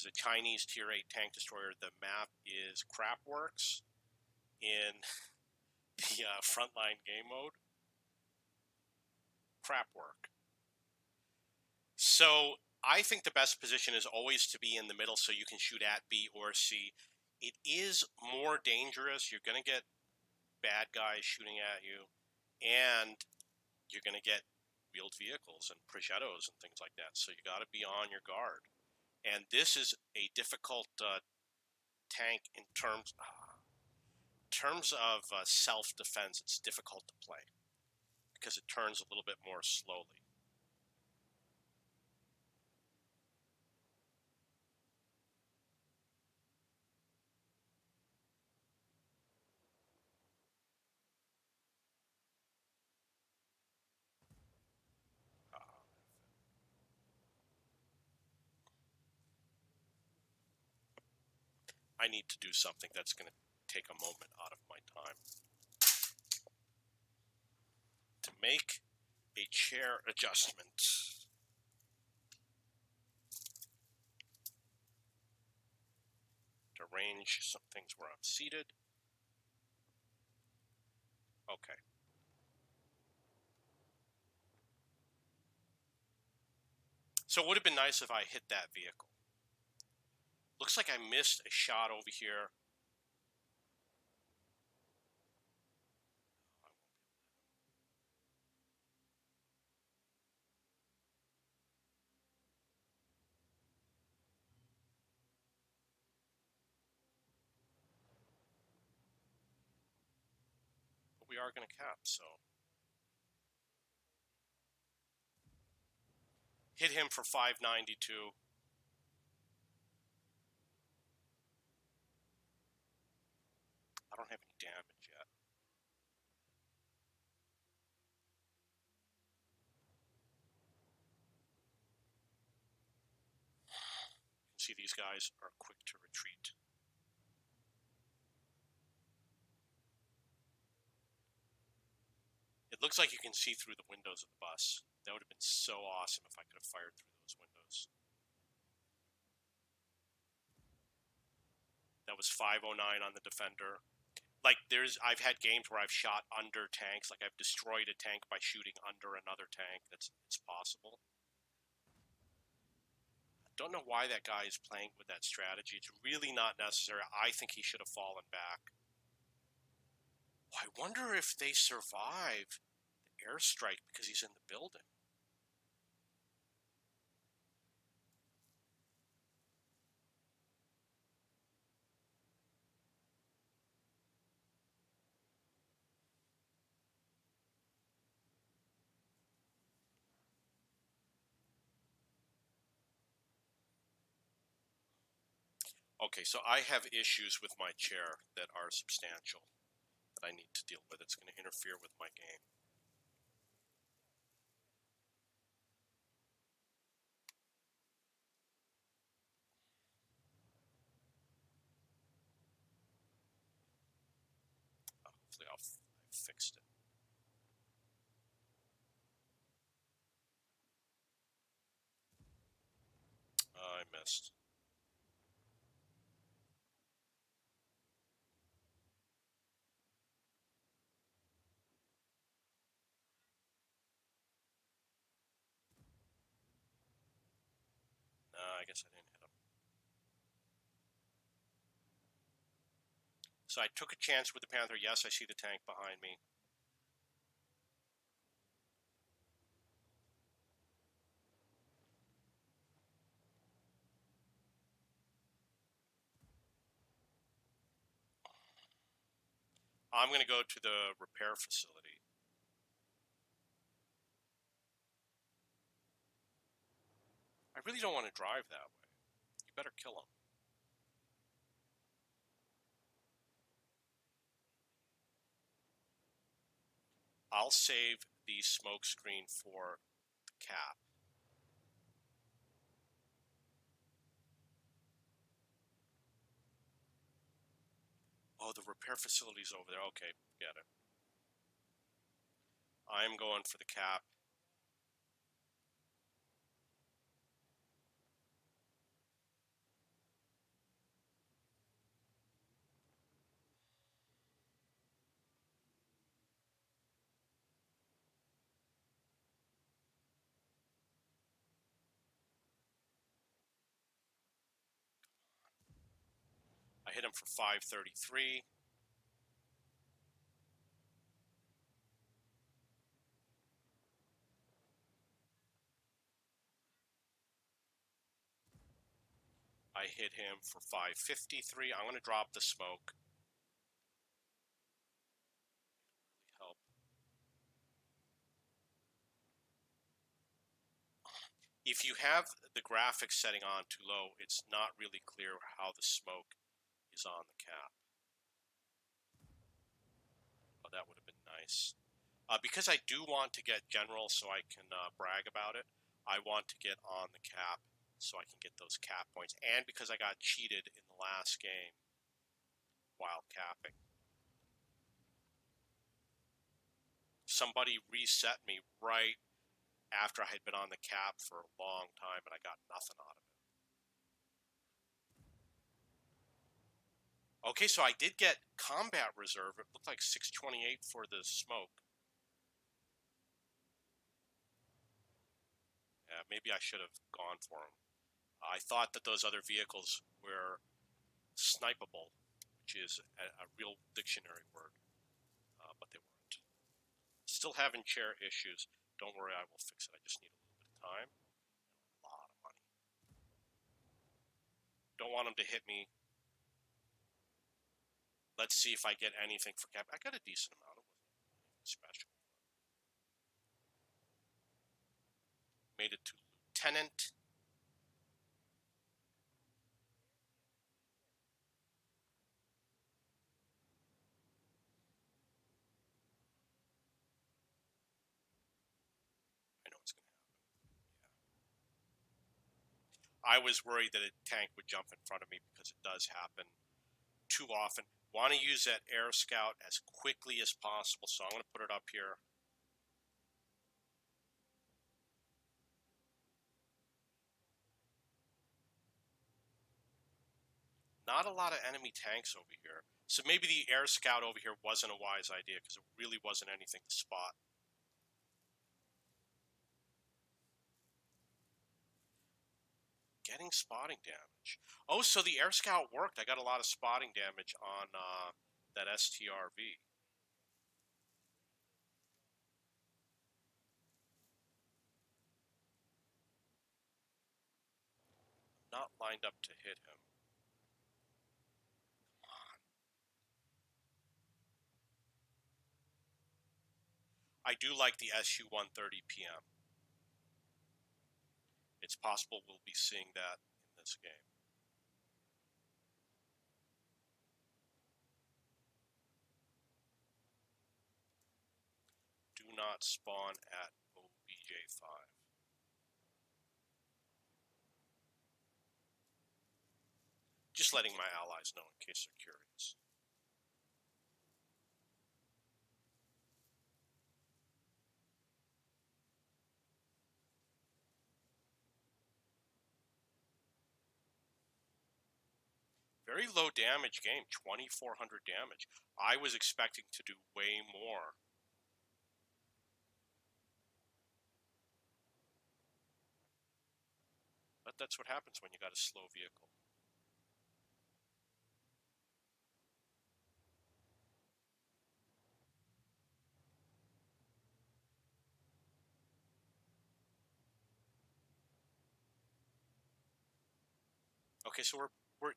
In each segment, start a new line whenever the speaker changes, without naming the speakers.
is a Chinese Tier 8 tank destroyer. The map is Crapworks in the frontline game mode. Crapwork. So I think the best position is always to be in the middle so you can shoot at B or C. It is more dangerous. You're going to get bad guys shooting at you, and you're going to get wheeled vehicles and Progettos and things like that. So you got to be on your guard. And this is a difficult tank in terms of self-defense. It's difficult to play because it turns a little bit more slowly. I need to do something that's going to take a moment out of my time to make a chair adjustment. To arrange some things where I'm seated. Okay. So it would have been nice if I hit that vehicle. Looks like I missed a shot over here. But we are going to cap, so. Hit him for 592. I don't have any damage yet. You can see these guys are quick to retreat. It looks like you can see through the windows of the bus. That would have been so awesome if I could have fired through those windows. That was 509 on the Defender. Like, I've had games where I've shot under tanks. Like, I've destroyed a tank by shooting under another tank. It's possible. I don't know why that guy is playing with that strategy. It's really not necessary. I think he should have fallen back. I wonder if they survive the airstrike because he's in the building. Okay, so I have issues with my chair that are substantial that I need to deal with. It's going to interfere with my game. Hopefully I've fixed it. I missed. I guess I didn't hit him. So I took a chance with the Panther. Yes, I see the tank behind me. I'm going to go to the repair facility. I really don't want to drive that way. You better kill him. I'll save the smoke screen for the cap. Oh, the repair facility's over there. Okay, get it. I'm going for the cap. I hit him for 533. I hit him for 553. I'm going to drop the smoke. Help. If you have the graphics setting on too low, it's not really clear how the smoke is on the cap. Oh, that would have been nice. Because I do want to get general so I can brag about it, I want to get on the cap so I can get those cap points. And because I got cheated in the last game while capping. Somebody reset me right after I had been on the cap for a long time and I got nothing out of it. Okay, so I did get combat reserve. It looked like 628 for the smoke. Yeah, maybe I should have gone for them. I thought that those other vehicles were snipeable, which is a real dictionary word, but they weren't. Still having chair issues. Don't worry, I will fix it. I just need a little bit of time and a lot of money. Don't want them to hit me. Let's see if I get anything for cap. I got a decent amount. It wasn't anything special. Made it to lieutenant. I know it's going to happen. Yeah. I was worried that a tank would jump in front of me because it does happen too often. Want to use that air scout as quickly as possible, so I'm going to put it up here. Not a lot of enemy tanks over here. So maybe the air scout over here wasn't a wise idea because it really wasn't anything to spot. Getting spotting damage. Oh, so the air scout worked. I got a lot of spotting damage on that STRV. Not lined up to hit him. Come on. I do like the SU-130 PM. It's possible we'll be seeing that in this game. Do not spawn at OBJ5. Just letting my allies know in case they're curious. Very low damage game, 2,400 damage. I was expecting to do way more. But that's what happens when you got a slow vehicle. Okay, so we're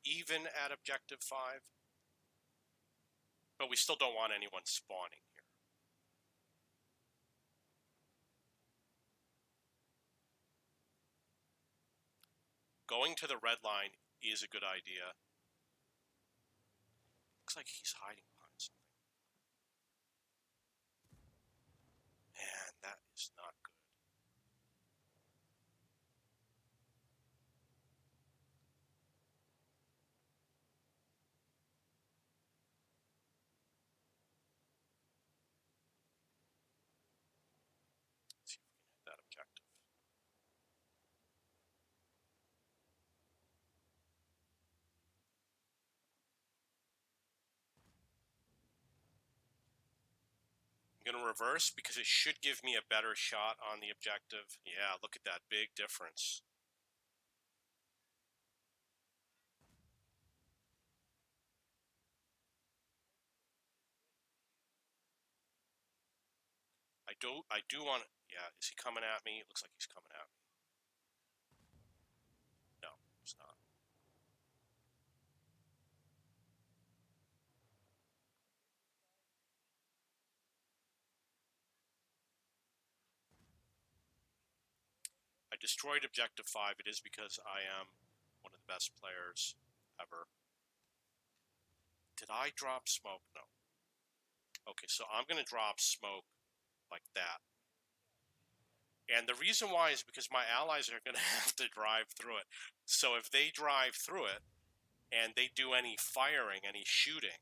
even at objective 5. But we still don't want anyone spawning here. Going to the red line is a good idea. Looks like he's hiding behind something. Man, that is not good. Let's see if we can hit that objective. I'm going to reverse because it should give me a better shot on the objective. Yeah, look at that big difference. do want to, yeah, is he coming at me? It looks like he's coming at me. No, he's not. I destroyed Objective 5. It is because I am one of the best players ever. Did I drop smoke? No. Okay, so I'm going to drop smoke like that. And the reason why is because my allies are going to have to drive through it. So if they drive through it and they do any firing, any shooting,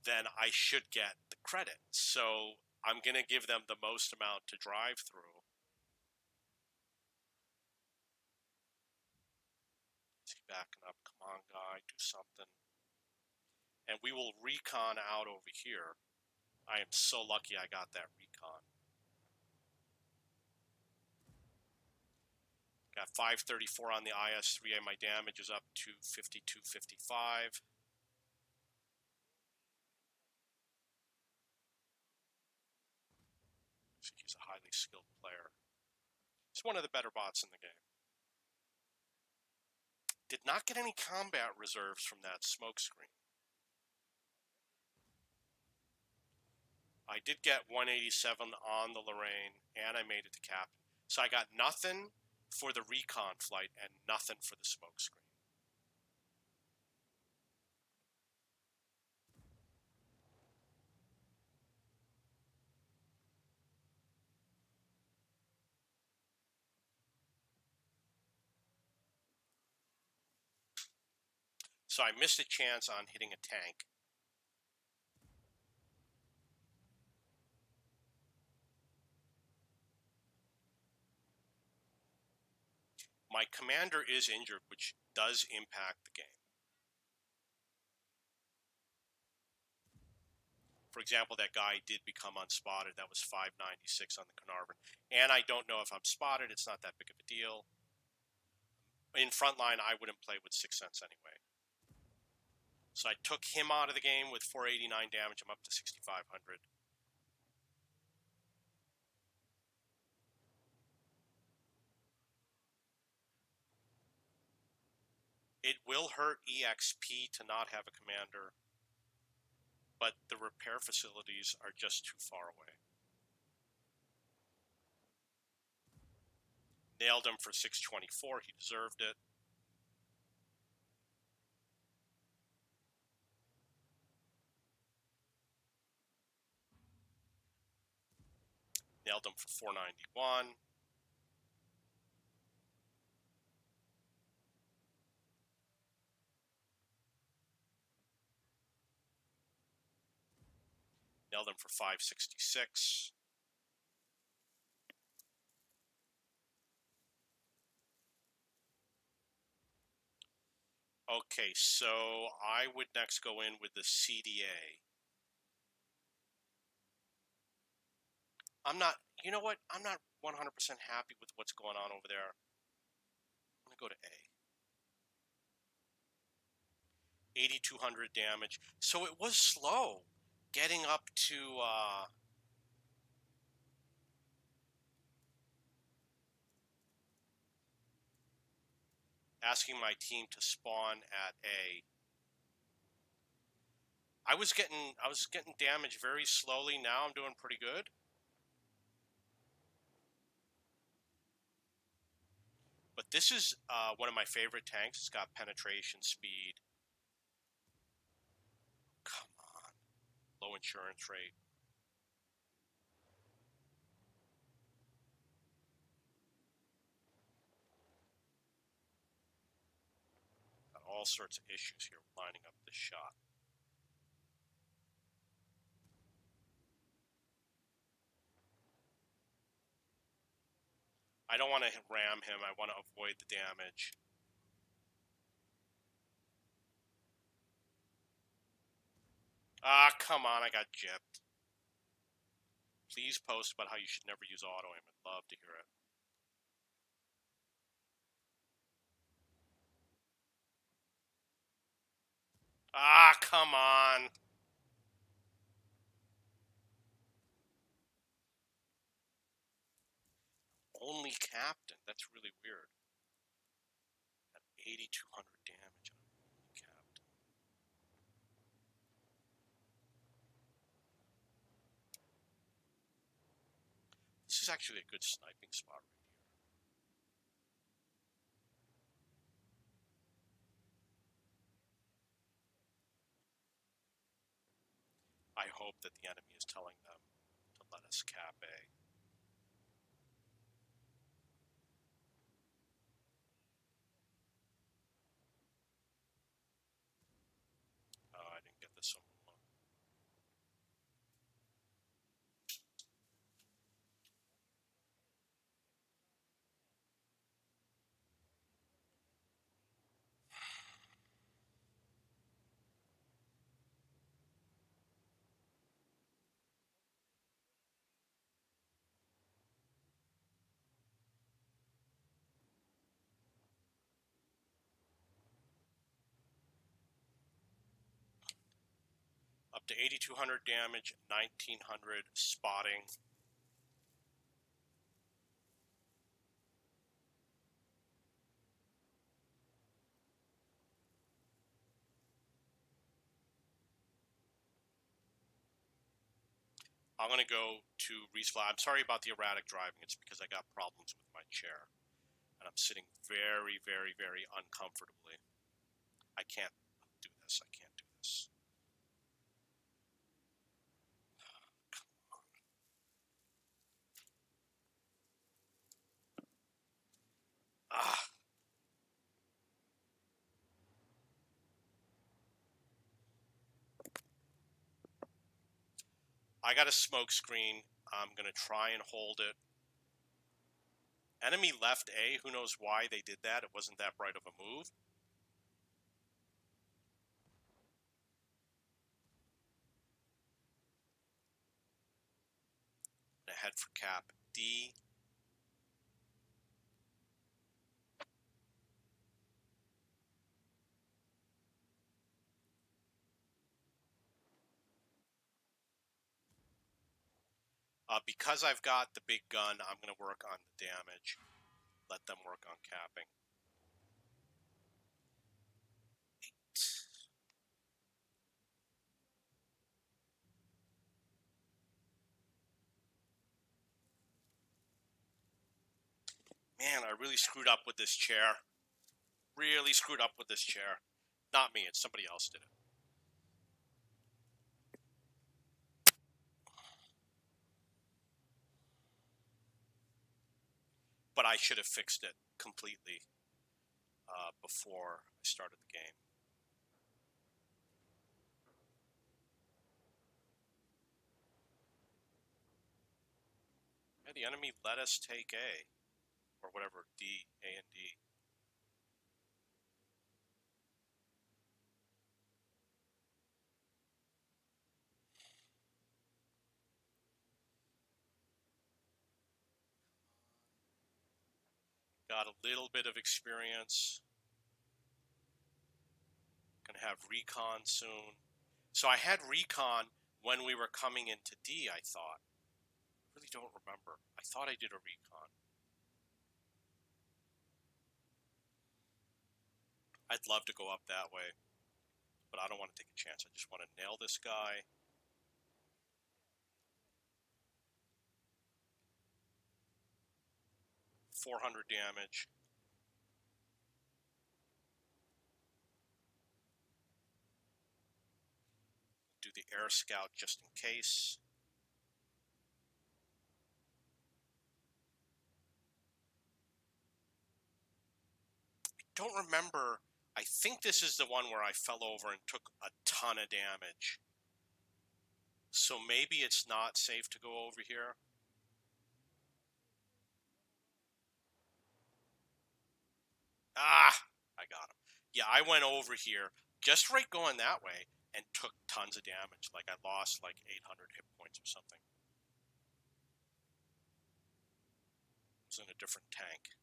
then I should get the credit. So I'm going to give them the most amount to drive through. Is he backing up? Come on, guy, do something. And we will recon out over here. I am so lucky I got that recon. Got 534 on the IS-3A. My damage is up to 5255. He's a highly skilled player. He's one of the better bots in the game. Did not get any combat reserves from that smoke screen. I did get 187 on the Lorraine, and I made it to captain. So I got nothing for the recon flight and nothing for the smoke screen. So I missed a chance on hitting a tank. My commander is injured, which does impact the game. For example, that guy did become unspotted. That was 596 on the Carnarvon. And I don't know if I'm spotted. It's not that big of a deal. In frontline, I wouldn't play with 6 cents anyway. So I took him out of the game with 489 damage. I'm up to 6,500. It will hurt EXP to not have a commander, but the repair facilities are just too far away. Nailed him for 624. He deserved it. Nailed him for 491. Nailed him for 566. Okay, so I would next go in with the CDA. I'm not, you know what? I'm not 100% happy with what's going on over there. I'm going to go to A. 8,200 damage. So it was slow getting up to asking my team to spawn at A. I was getting damage very slowly. Now I'm doing pretty good. But this is one of my favorite tanks. It's got penetration speed. Come on. Low insurance rate. Got all sorts of issues here lining up this shot. I don't want to ram him. I want to avoid the damage. Ah, come on. I got gypped. Please post about how you should never use auto aim. I'd love to hear it. Ah, come on. only captain. That's really weird. At 8,200 damage on only captain. This is actually a good sniping spot right here. I hope that the enemy is telling them to let us cap A. Oh, I didn't get the Samoa. Up to 8,200 damage, 1,900 spotting. I'm going to go to resupply. I'm sorry about the erratic driving. It's because I got problems with my chair. And I'm sitting very, very, very uncomfortably. I can't do this. I can't do this. Ah. I got a smoke screen. I'm going to try and hold it. Enemy left A. Who knows why they did that? It wasn't that bright of a move. I'm going to head for cap D. Because I've got the big gun, I'm going to work on the damage. Let them work on capping. 8. Man, I really screwed up with this chair. Really screwed up with this chair. Not me, it's somebody else did it. But I should have fixed it completely before I started the game. Yeah, the enemy let us take A, or whatever, D, A and D. Got a little bit of experience. Gonna have recon soon. So I had recon when we were coming into D, I thought. I really don't remember. I thought I did a recon. I'd love to go up that way, but I don't want to take a chance. I just want to nail this guy. $400 damage. Do the air scout just in case. I don't remember. I think this is the one where I fell over and took a ton of damage. So maybe it's not safe to go over here. Ah, I got him. Yeah, I went over here just right going that way and took tons of damage. Like I lost like 800 hit points or something. It was in a different tank.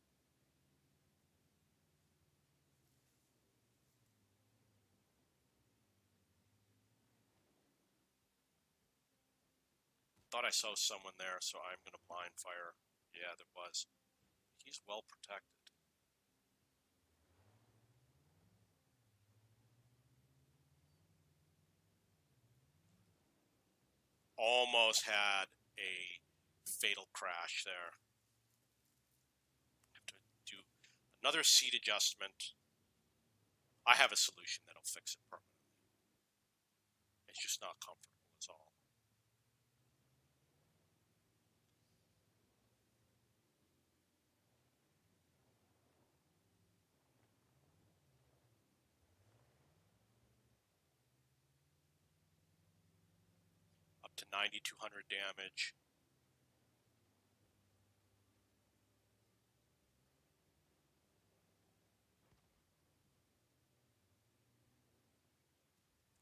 Thought I saw someone there, so I'm going to blind fire. Yeah, there was. He's well protected. Almost had a fatal crash there. Have to do another seat adjustment. I have a solution that'll fix it permanently. It's just not comfortable, that's all. Up to 9,200 damage.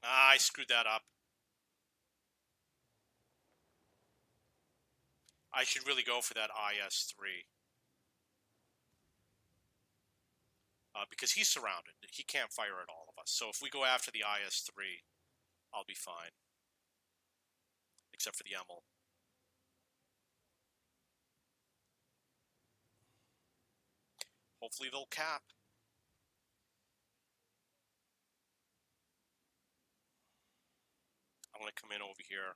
I screwed that up. I should really go for that IS-3. Because he's surrounded. He can't fire at all of us. So if we go after the IS-3, I'll be fine. Except for the Emil. Hopefully they'll cap. I'm going to come in over here.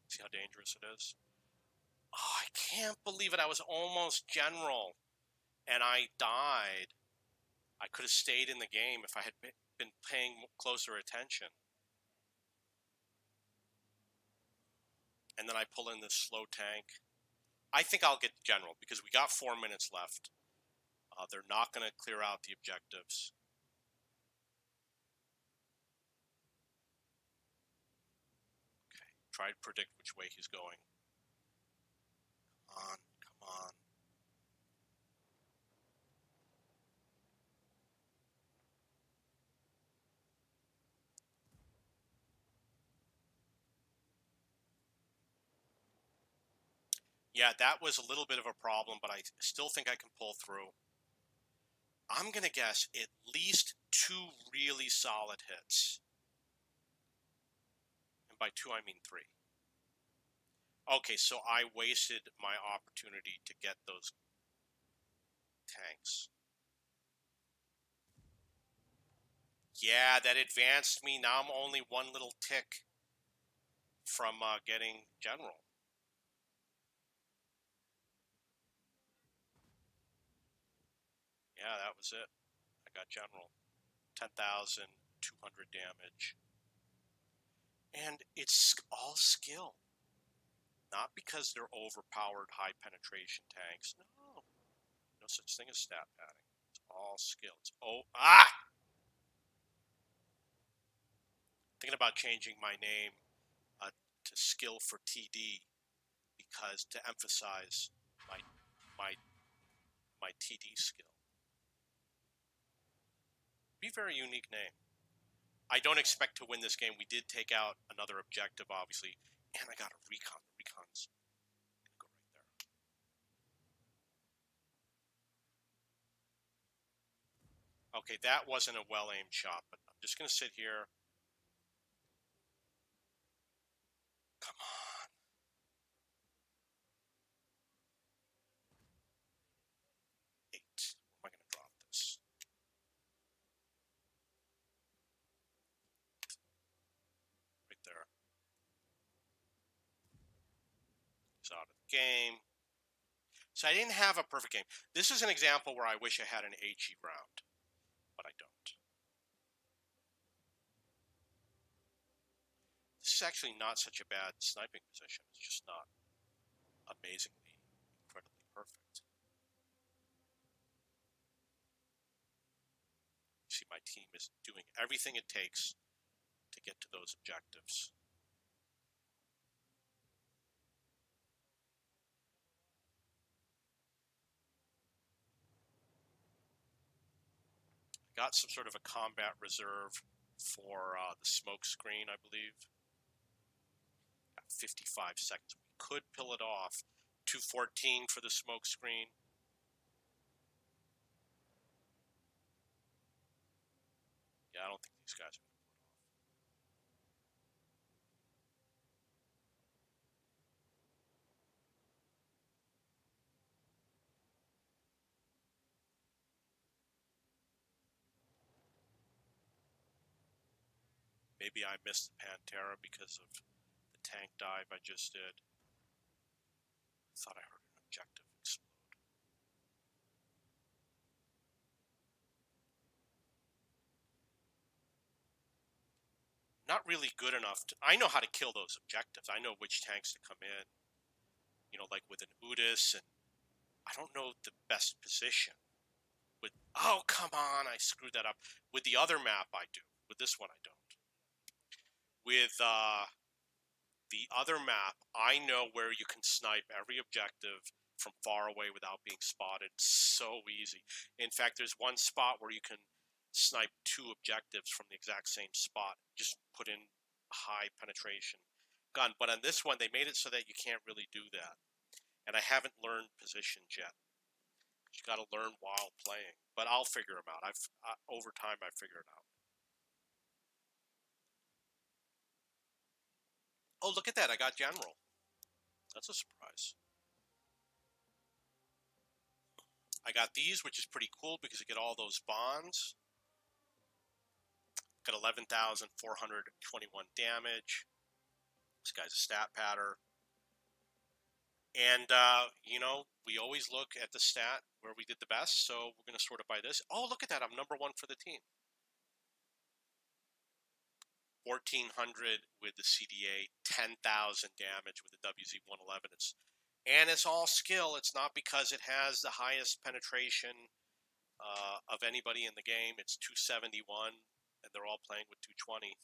See how dangerous it is? Oh, I can't believe it. I was almost general. And I died. I could have stayed in the game if I had been paying closer attention. And then I pull in this slow tank. I think I'll get general because we got 4 minutes left. They're not going to clear out the objectives. Okay, try to predict which way he's going. Come on, come on. Yeah, that was a little bit of a problem, but I still think I can pull through. I'm going to guess at least 2 really solid hits. And by 2, I mean 3. Okay, so I wasted my opportunity to get those tanks. Yeah, that advanced me. Now I'm only 1 little tick from getting general. Yeah, that was it. I got general. 10,200 damage. And it's all skill. Not because they're overpowered high penetration tanks. No. No such thing as stat padding. It's all skill. It's thinking about changing my name to Skill for TD because to emphasize my TD skill. Be a very unique name. I don't expect to win this game. We did take out another objective, obviously, and I got a recon. The recon's gonna go right there. Okay, that wasn't a well-aimed shot, but I'm just gonna sit here. Come on. Eight. Where am I gonna drop this? Right there. He's out of the game. So I didn't have a perfect game. This is an example where I wish I had an HE round, but I don't. This is actually not such a bad sniping position. It's just not amazingly, incredibly perfect. You see, my team is doing everything it takes to get to those objectives. Got some sort of a combat reserve for the smoke screen, I believe. Got 55 seconds. We could pull it off. 2:14 for the smoke screen. Yeah, I don't think these guys are going to pull it off. Maybe I missed the Pantera because of the tank dive I just did. Thought I heard an objective explode. Not really good enough to... I know how to kill those objectives. I know which tanks to come in. You know, like with an Udis, and I don't know the best position. With... Oh, come on, I screwed that up. With the other map, I do. With this one, I don't. With the other map, I know where you can snipe every objective from far away without being spotted. So easy. In fact, there's one spot where you can snipe 2 objectives from the exact same spot. Just put in high penetration gun. But on this one, they made it so that you can't really do that. And I haven't learned positions yet. You got to learn while playing. But I'll figure them out. Over time, I figure it out. Oh, look at that. I got General. That's a surprise. I got these, which is pretty cool because you get all those bonds. Got 11,421 damage. This guy's a stat patter. And, you know, we always look at the stat where we did the best, so we're going to sort it by this. Oh, look at that. I'm number 1 for the team. 1,400 with the CDA, 10,000 damage with the WZ-111. It's all skill. It's not because it has the highest penetration of anybody in the game. It's 271, and they're all playing with 220.